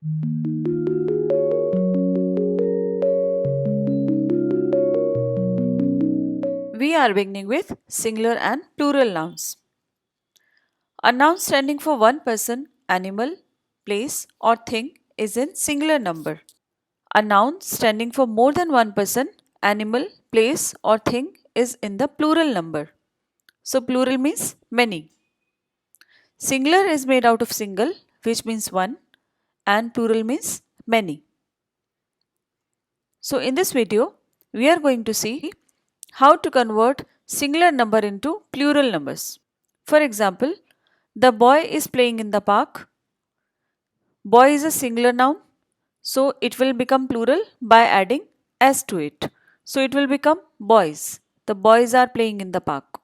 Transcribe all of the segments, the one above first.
We are beginning with singular and plural nouns. A noun standing for one person, animal, place, or thing is in singular number. A noun standing for more than one person, animal, place, or thing is in the plural number. So, plural means many. Singular is made out of single, which means one, and plural means many. So, in this video, we are going to see how to convert singular number into plural numbers. For example, the boy is playing in the park. Boy is a singular noun, so it will become plural by adding s to it. So it will become boys. The boys are playing in the park.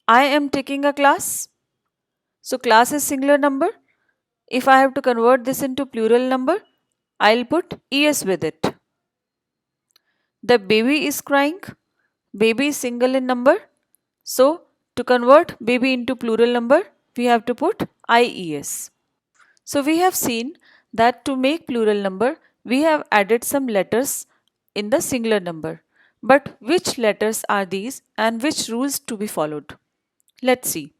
I am taking a class. So class is singular number. If I have to convert this into plural number, I'll put es with it. The baby is crying. Baby is single in number. So to convert baby into plural number, we have to put ies. So we have seen that to make plural number, we have added some letters in the singular number. But which letters are these and which rules to be followed? Let's see.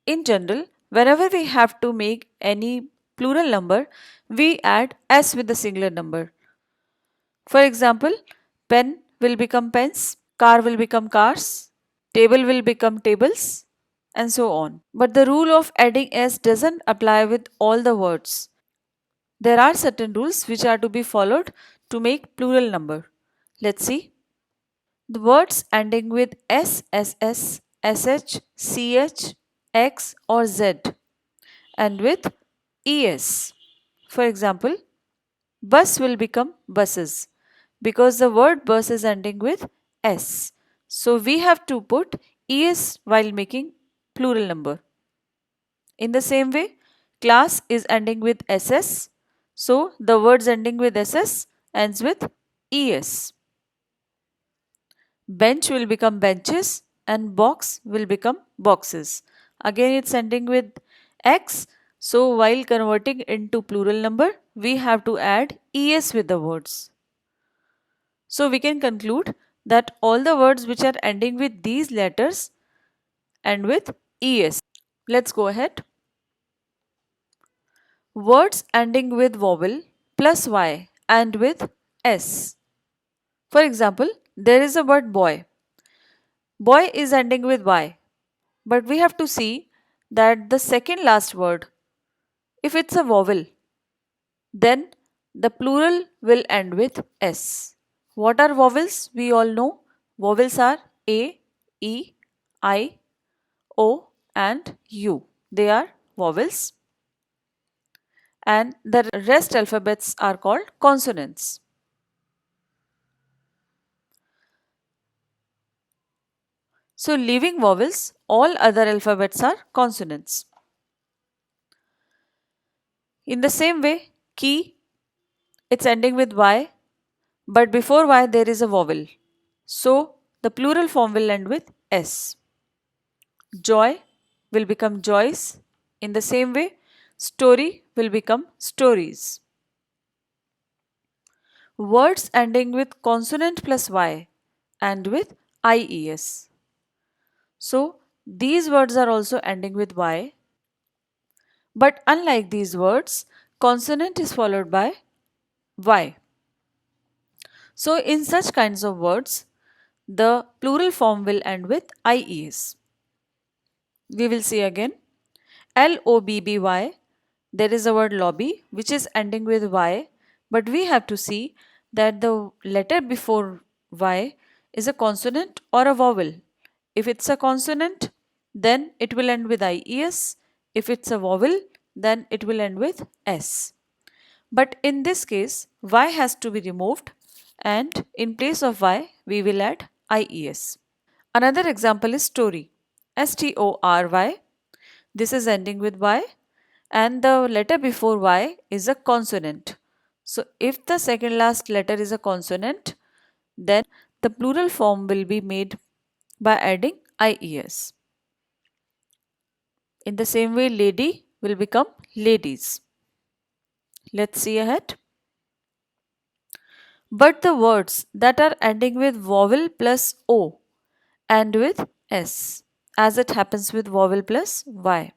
In general, whenever we have to make any plural number, we add s with the singular number. For example, pen will become pens, car will become cars, table will become tables, and so on. But the rule of adding s doesn't apply with all the words. There are certain rules which are to be followed to make plural number. Let's see. The words ending with s, ss, sh, ch, x or z and with es. For example, bus will become buses because the word bus is ending with s. So we have to put es while making plural number. In the same way, class is ending with ss. So the words ending with ss ends with es. Bench will become benches and box will become boxes. Again it's ending with x. So while converting into plural number, we have to add es with the words. So we can conclude that all the words which are ending with these letters end with es. Let's go ahead. Words ending with vowel plus y and with s. For example, there is a word boy. Boy is ending with y, but we have to see that the second last word, if it's a vowel, then the plural will end with s. What are vowels? We all know vowels are a, e, I, o, and u. They are vowels, and the rest alphabets are called consonants. So, leaving vowels, all other alphabets are consonants. In the same way, key, it's ending with y, but before y there is a vowel. So, the plural form will end with s. Joy will become joys. In the same way, story will become stories. Words ending with consonant plus y and with ies. So, these words are also ending with y. But unlike these words, consonant is followed by y. So, in such kinds of words, the plural form will end with ies. We will see again. LOBBY, there is a word lobby which is ending with y, but we have to see that the letter before y is a consonant or a vowel. If it's a consonant, then it will end with ies. If it's a vowel, then it will end with s. But in this case, y has to be removed and in place of y, we will add ies. Another example is story. story. This is ending with y and the letter before y is a consonant. So if the second last letter is a consonant, then the plural form will be made by adding ies. In the same way, lady will become ladies. Let's see ahead. But the words that are ending with vowel plus O end with S, as it happens with vowel plus Y.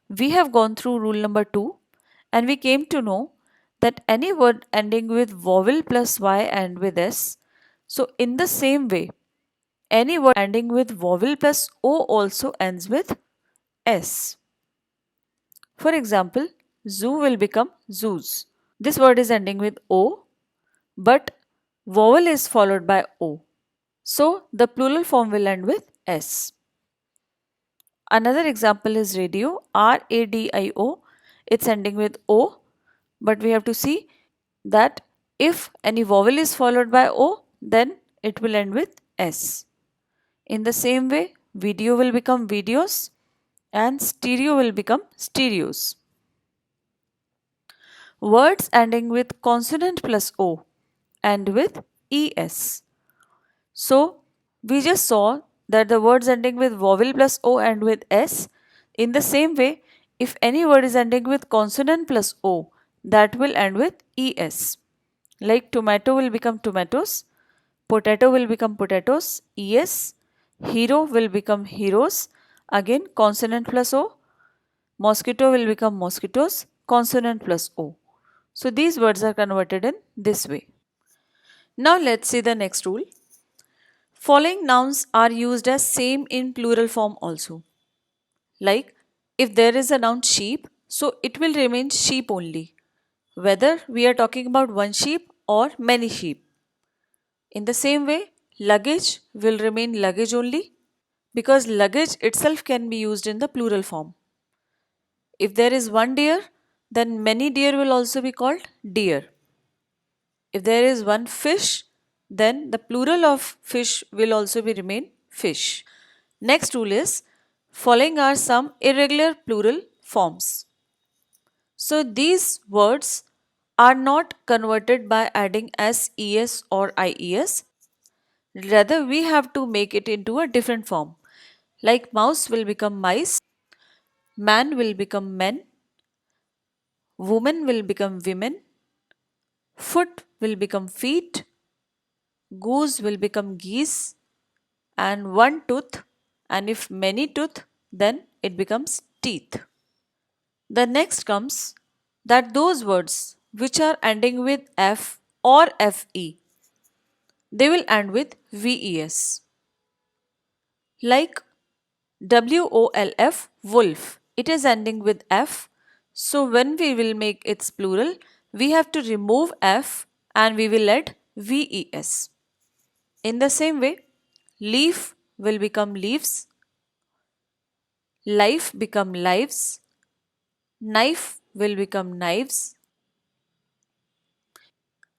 We have gone through rule number 2 and we came to know that any word ending with vowel plus Y end with S. So in the same way, any word ending with vowel plus O also ends with S. For example, zoo will become zoos. This word is ending with O, but vowel is followed by O. So the plural form will end with S. Another example is radio, RADIO. It's ending with O, but we have to see that if any vowel is followed by O, then it will end with S. In the same way, video will become videos and stereo will become stereos. Words ending with consonant plus O end with ES. So, we just saw that the words ending with vowel plus O end with S. In the same way, if any word is ending with consonant plus O, that will end with ES. Like tomato will become tomatoes, potato will become potatoes, ES, hero will become heroes, again consonant plus O, mosquito will become mosquitoes, consonant plus O. So these words are converted in this way. Now let's see the next rule. Following nouns are used as same in plural form also. Like if there is a noun sheep, so it will remain sheep only, whether we are talking about one sheep or many sheep. In the same way, luggage will remain luggage only because luggage itself can be used in the plural form. If there is one deer, then many deer will also be called deer. If there is one fish, then the plural of fish will also be remain fish. Next rule is following are some irregular plural forms. So these words are not converted by adding SES or IES. Rather, we have to make it into a different form. Like mouse will become mice, man will become men, woman will become women, foot will become feet, goose will become geese, and one tooth, and if many tooth, then it becomes teeth. The next comes that those words which are ending with F or FE, they will end with VES. Like WOLF, wolf, it is ending with F. So when we will make its plural, we have to remove F and we will add VES. In the same way, leaf will become leaves, life become lives, knife will become knives.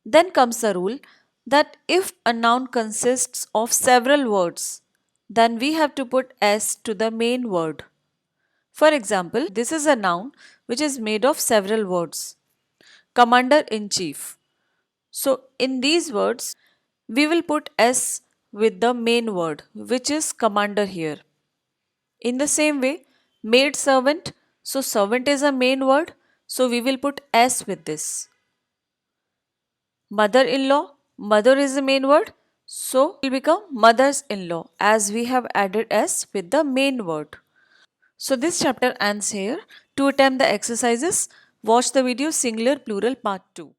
Then comes the rule that if a noun consists of several words, then we have to put S to the main word. For example, this is a noun which is made of several words. Commander in chief. So in these words, we will put S with the main word, which is commander here. In the same way, maid servant. So servant is a main word. So we will put S with this. Mother-in-law. Mother is the main word. So it will become mothers-in-law as we have added S with the main word. So this chapter ends here. To attempt the exercises, watch the video Singular Plural Part 2.